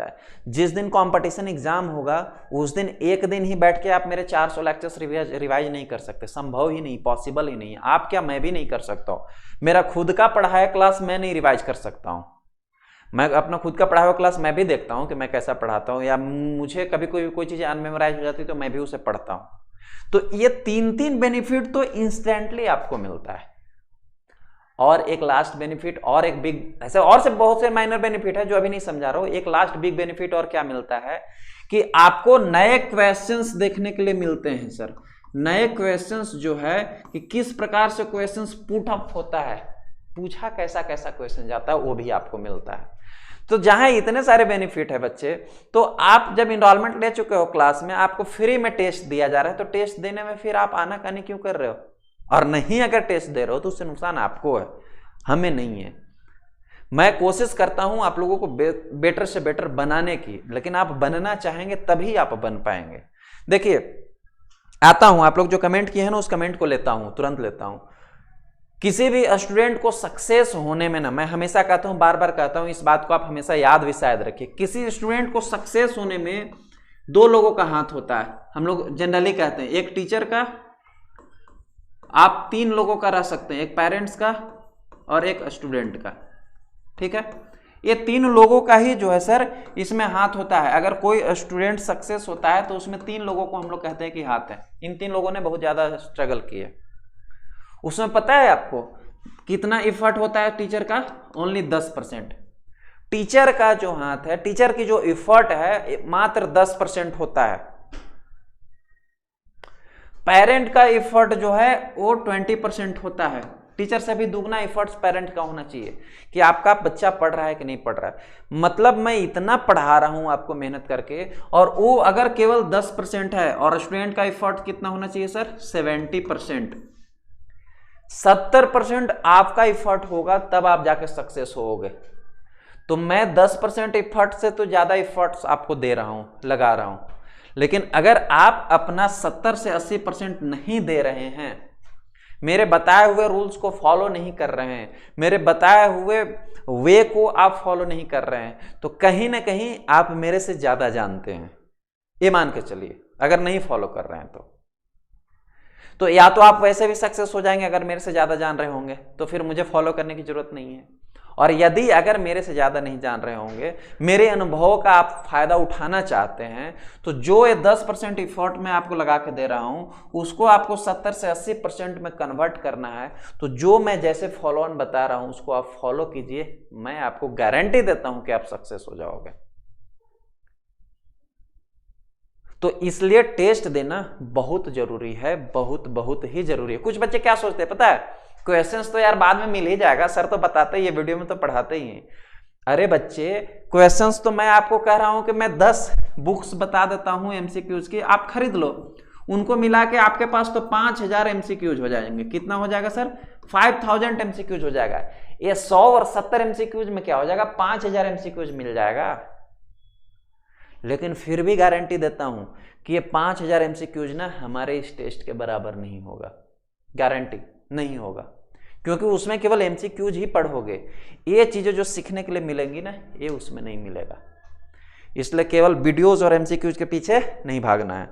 है। जिस दिन कंपटीशन एग्जाम होगा उस दिन एक दिन ही बैठ के आप मेरे 400 लेक्चर्स रिवाइज नहीं कर सकते, संभव ही नहीं, पॉसिबल ही नहीं। आप क्या, मैं भी नहीं कर सकता हूं। मेरा खुद का पढ़ाया क्लास मैं नहीं रिवाइज कर सकता हूं। मैं अपना खुद का पढ़ाया हुआ क्लास मैं भी देखता हूं कि मैं कैसा पढ़ाता हूं, या मुझे कभी कोई चीज़ अनमेमोराइज हो जाती है तो मैं भी उसे पढ़ता हूं। तो ये 3 बेनिफिट तो इंस्टेंटली आपको मिलता है। और एक लास्ट बेनिफिट और एक बिग, ऐसे और से बहुत से माइनर बेनिफिट है जो अभी नहीं समझा रहा हूं। एक लास्ट बिग बेनिफिट और क्या मिलता है कि आपको नए क्वेश्चंस देखने के लिए मिलते हैं सर। नए क्वेश्चंस जो है कि किस प्रकार से क्वेश्चंस पुट अप होता है, पूछा कैसा कैसा क्वेश्चन जाता है, वो भी आपको मिलता है। तो जहां इतने सारे बेनिफिट है बच्चे, तो आप जब इनरोलमेंट ले चुके हो क्लास में, आपको फ्री में टेस्ट दिया जा रहा है, तो टेस्ट देने में फिर आप आनाकानी क्यों कर रहे हो? और नहीं अगर टेस्ट दे रहे हो तो उससे नुकसान आपको है, हमें नहीं है। मैं कोशिश करता हूं आप लोगों को बेटर से बेटर बनाने की, लेकिन आप बनना चाहेंगे तभी आप बन पाएंगे। देखिए आता हूं, आप लोग जो कमेंट किए हैं ना उस कमेंट को लेता हूं, तुरंत लेता हूं। किसी भी स्टूडेंट को सक्सेस होने में ना, मैं हमेशा कहता हूं, बार बार कहता हूं, इस बात को आप हमेशा याद भी शायद रखिए, किसी स्टूडेंट को सक्सेस होने में 2 लोगों का हाथ होता है। हम लोग जनरली कहते हैं एक टीचर का, आप 3 लोगों का रह सकते हैं, एक पेरेंट्स का और एक स्टूडेंट का, ठीक है। ये 3 लोगों का ही जो है सर इसमें हाथ होता है। अगर कोई स्टूडेंट सक्सेस होता है तो उसमें 3 लोगों को हम लोग कहते हैं कि हाथ है। इन 3 लोगों ने बहुत ज्यादा स्ट्रगल किया। उसमें पता है आपको कितना इफर्ट होता है टीचर का? ओनली 10%। टीचर का जो हाथ है, टीचर की जो इफर्ट है मात्र 10% होता है। पेरेंट का इफर्ट जो है वो 20% होता है। टीचर से भी दुगना इफर्ट्स पेरेंट का होना चाहिए कि आपका बच्चा पढ़ रहा है कि नहीं पढ़ रहा है। मतलब मैं इतना पढ़ा रहा हूं आपको मेहनत करके, और वो अगर केवल 10% है, और स्टूडेंट का इफर्ट कितना होना चाहिए सर? 70%। 70% आपका इफर्ट होगा तब आप जाके सक्सेस होगे। तो मैं 10% इफर्ट से तो ज्यादा इफर्ट्स आपको दे रहा हूं, लगा रहा हूं। लेकिन अगर आप अपना 70 से 80% नहीं दे रहे हैं, मेरे बताए हुए रूल्स को फॉलो नहीं कर रहे हैं, मेरे बताए हुए वे को आप फॉलो नहीं कर रहे हैं, तो कहीं ना कहीं आप मेरे से ज्यादा जानते हैं, ये मान के चलिए। अगर नहीं फॉलो कर रहे हैं तो या तो आप वैसे भी सक्सेस हो जाएंगे अगर मेरे से ज्यादा जान रहे होंगे, तो फिर मुझे फॉलो करने की जरूरत नहीं है। और यदि अगर मेरे से ज्यादा नहीं जान रहे होंगे, मेरे अनुभवों का आप फायदा उठाना चाहते हैं, तो जो ये 10% इफर्ट मैं आपको लगा के दे रहा हूं उसको आपको 70 से 80% में कन्वर्ट करना है। तो जो मैं जैसे फॉलो ऑन बता रहा हूं उसको आप फॉलो कीजिए, मैं आपको गारंटी देता हूं कि आप सक्सेस हो जाओगे। तो इसलिए टेस्ट देना बहुत जरूरी है, बहुत बहुत ही जरूरी है। कुछ बच्चे क्या सोचते हैं पता है? क्वेश्चंस तो यार बाद में मिल ही जाएगा, सर तो बताते ही है, वीडियो में तो पढ़ाते ही हैं। अरे बच्चे, क्वेश्चंस तो मैं आपको कह रहा हूं कि मैं 10 बुक्स बता देता हूं एमसीक्यूज की, आप खरीद लो। उनको मिला के आपके पास तो 5000 एमसीक्यूज हो जाएंगे। कितना हो जाएगा सर? 5000 एमसीक्यूज हो जाएगा। ये 100 और 70 एमसीक्यूज में क्या हो जाएगा? 5000 एमसीक्यूज मिल जाएगा। लेकिन फिर भी गारंटी देता हूं कि ये 5000 एमसीक्यूज ना हमारे इस टेस्ट के बराबर नहीं होगा, गारंटी नहीं होगा, क्योंकि उसमें केवल एमसीक्यूज ही पढ़ोगे। ये चीजें जो सीखने के लिए मिलेंगी ना, ये उसमें नहीं मिलेगा। इसलिए केवल वीडियोस और एमसीक्यूज के पीछे नहीं भागना है।